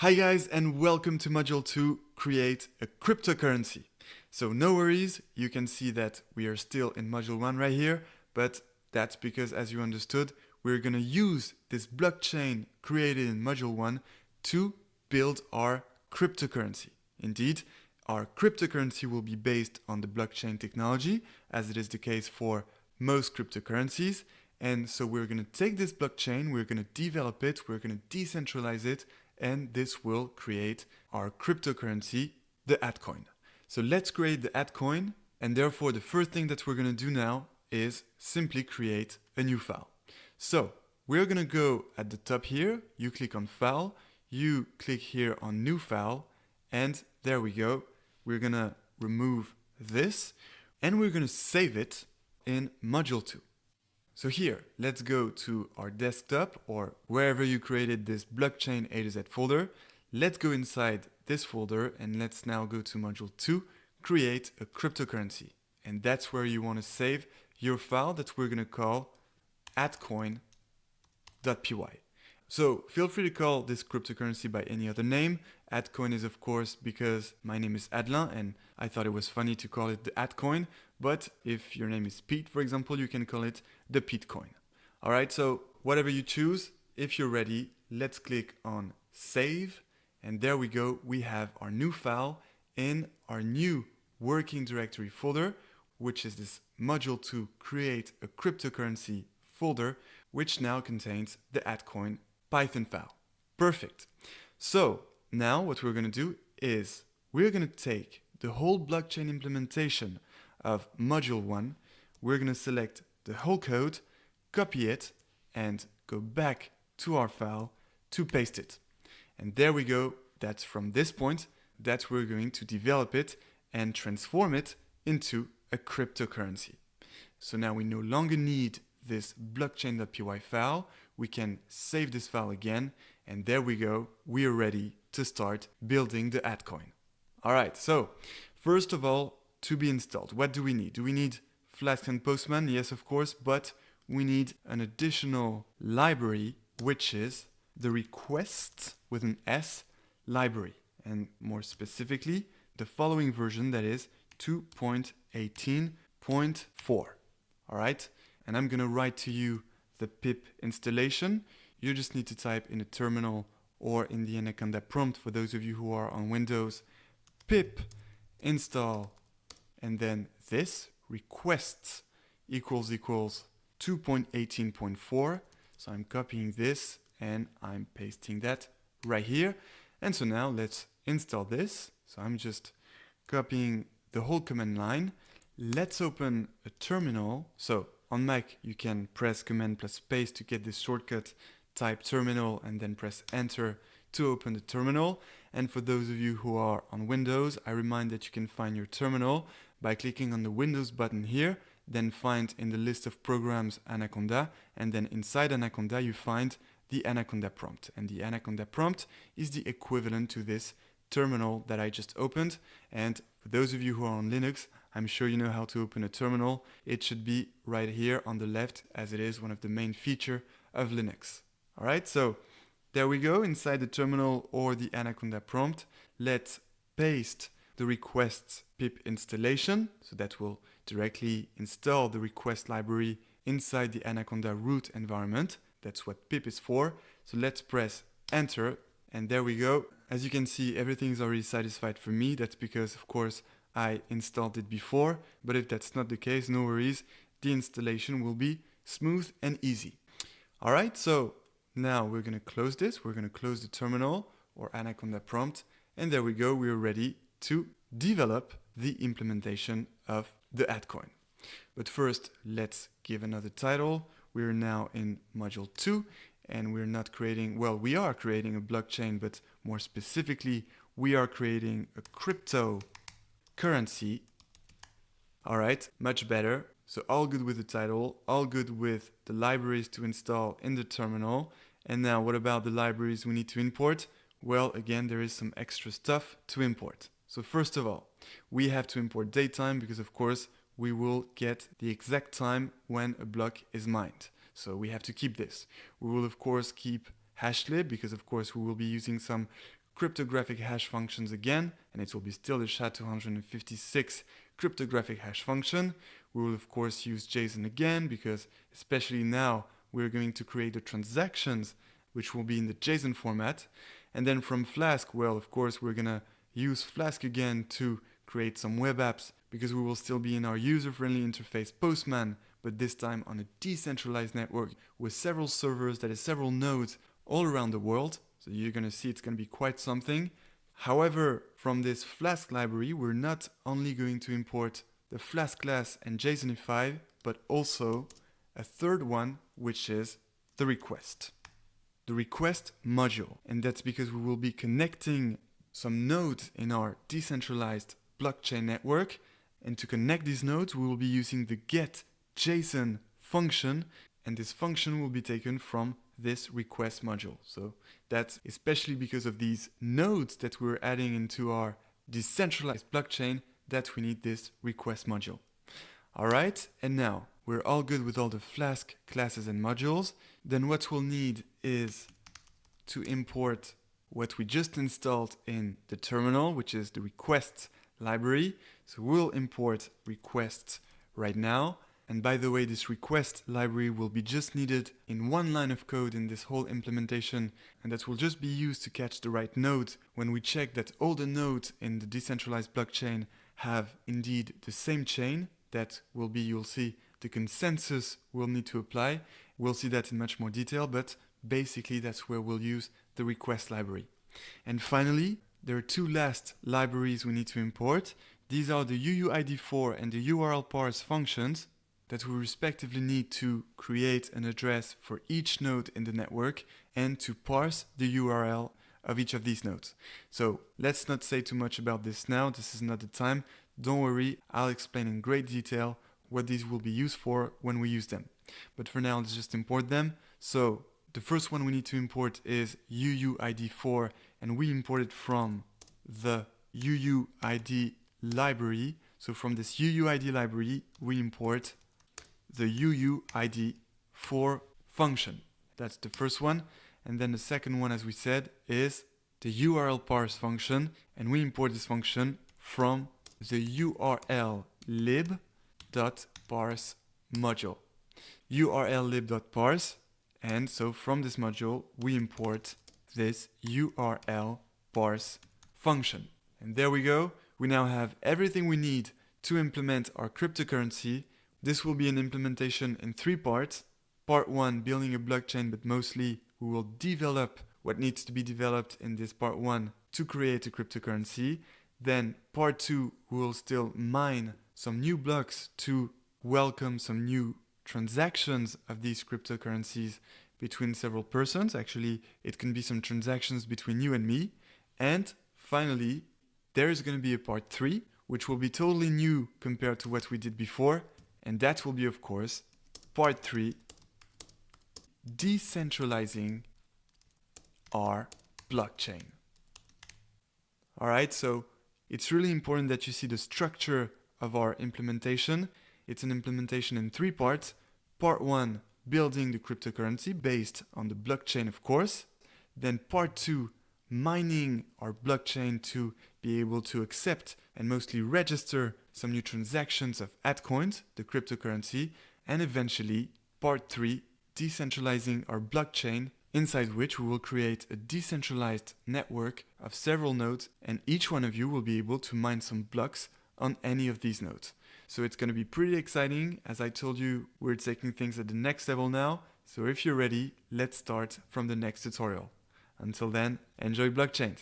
Hi guys, and welcome to Module 2, Create a Cryptocurrency. So no worries, you can see that we are still in Module 1 right here, but that's because, as you understood, we're going to use this blockchain created in Module 1 to build our cryptocurrency. Indeed, our cryptocurrency will be based on the blockchain technology, as it is the case for most cryptocurrencies. And so we're going to take this blockchain, we're going to develop it, we're going to decentralize it, and this will create our cryptocurrency, the Hadelin. So let's create the Hadelin, and therefore the first thing that we're going to do now is simply create a new file. So we're going to go at the top here, you click on File, you click here on New File, and there we go. We're going to remove this, and we're going to save it in Module 2. So here, let's go to our desktop or wherever you created this blockchain A to Z folder. Let's go inside this folder and let's now go to Module 2, create a cryptocurrency. And that's where you want to save your file that we're going to call hadelin.py. So feel free to call this cryptocurrency by any other name. Hadelin is of course because my name is Hadelin and I thought it was funny to call it the Hadelin. But if your name is Pete, for example, you can call it the Petecoin. All right, so whatever you choose, if you're ready, let's click on Save. And there we go. We have our new file in our new working directory folder, which is this Module 2 Create a Cryptocurrency folder, which now contains the Hadelin Python file. Perfect. So now what we're going to do is we're going to take the whole blockchain implementation of Module 1, we're going to select the whole code, copy it, and go back to our file to paste it. And there we go. That's from this point that we're going to develop it and transform it into a cryptocurrency. So now we no longer need this blockchain.py file. We can save this file again, and there we go. We are ready to start building the Hadelin. All right, so first of all, to be installed, what do we need? Do we need Flask and Postman? Yes, of course, but we need an additional library, which is the requests with an S library. And more specifically, the following version, that is 2.18.4. All right, and I'm going to write to you the pip installation. You just need to type in a terminal or in the Anaconda prompt for those of you who are on Windows, pip install, and then this requests equals 2.18.4. So I'm copying this and I'm pasting that right here. And so now let's install this. So I'm just copying the whole command line. Let's open a terminal. So on Mac, you can press Command plus Space to get this shortcut, type terminal, and then press Enter to open the terminal. And for those of you who are on Windows, I remind that you can find your terminal by clicking on the Windows button here, then find in the list of programs Anaconda, and then inside Anaconda you find the Anaconda prompt. And the Anaconda prompt is the equivalent to this terminal that I just opened. And for those of you who are on Linux, I'm sure you know how to open a terminal. It should be right here on the left, as it is one of the main features of Linux. All right, so there we go, inside the terminal or the Anaconda prompt. Let's paste the requests pip installation, so that will directly install the request library inside the Anaconda root environment. That's what pip is for. So let's press Enter, and there we go. As you can see, everything is already satisfied for me. That's because, of course, I installed it before, but if that's not the case, no worries. The installation will be smooth and easy. All right, so now we're going to close this. We're going to close the terminal or Anaconda prompt, and there we go. We are ready to develop the implementation of the Hadelin. But first, let's give another title. We're now in Module 2, and we're not creating, well, we are creating a blockchain, but more specifically, we are creating a cryptocurrency. All right, much better. So all good with the title, all good with the libraries to install in the terminal. And now what about the libraries we need to import? Well, again, there is some extra stuff to import. So first of all, we have to import datetime because of course we will get the exact time when a block is mined. So we have to keep this. We will of course keep hashlib because of course we will be using some cryptographic hash functions again, and it will be still the SHA-256 cryptographic hash function. We will of course use JSON again, because especially now we're going to create the transactions which will be in the JSON format. And then from Flask, well, of course, we're gonna use Flask again to create some web apps, because we will still be in our user-friendly interface Postman, but this time on a decentralized network with several servers, that is several nodes all around the world. So you're gonna see it's gonna be quite something. However, from this Flask library, we're not only going to import the Flask class and JSONify, but also a third one, which is the request. The request module. And that's because we will be connecting some nodes in our decentralized blockchain network. And to connect these nodes, we will be using the getJSON function. And this function will be taken from this request module. So that's especially because of these nodes that we're adding into our decentralized blockchain that we need this request module. All right, and now we're all good with all the Flask classes and modules. Then what we'll need is to import what we just installed in the terminal, which is the request library. So we'll import requests right now. And by the way, this request library will be just needed in one line of code in this whole implementation, and that will just be used to catch the right nodes when we check that all the nodes in the decentralized blockchain have indeed the same chain. That will be, you'll see, the consensus we'll need to apply. We'll see that in much more detail, but basically that's where we'll use the request library. And finally, there are two last libraries we need to import. These are the UUID4 and the URL parse functions that we respectively need to create an address for each node in the network and to parse the URL of each of these nodes. So let's not say too much about this now. This is not the time. Don't worry, I'll explain in great detail what these will be used for when we use them. But for now, let's just import them. So the first one we need to import is UUID4, and we import it from the UUID library. So from this UUID library, we import the UUID4 function. That's the first one. And then the second one, as we said, is the URL parse function, and we import this function from the URL lib.parse module. URL lib.parse, and so from this module we import this URL parse function. And there we go. We now have everything we need to implement our cryptocurrency. This will be an implementation in three parts. Part 1, building a blockchain, but mostly we will develop what needs to be developed in this part 1 to create a cryptocurrency. Then part 2, we will still mine some new blocks to welcome some new transactions of these cryptocurrencies between several persons. Actually, it can be some transactions between you and me. And finally, there is going to be a part 3, which will be totally new compared to what we did before. And that will be, of course, part 3, decentralizing our blockchain. All right, so it's really important that you see the structure of our implementation. It's an implementation in three parts. Part 1, building the cryptocurrency based on the blockchain, of course. Then part 2, mining our blockchain to be able to accept and mostly register some new transactions of altcoins, the cryptocurrency. And eventually, part 3, decentralizing our blockchain, inside which we will create a decentralized network of several nodes, and each one of you will be able to mine some blocks on any of these nodes. So it's going to be pretty exciting. As I told you, we're taking things at the next level now. So if you're ready, let's start from the next tutorial. Until then, enjoy blockchains.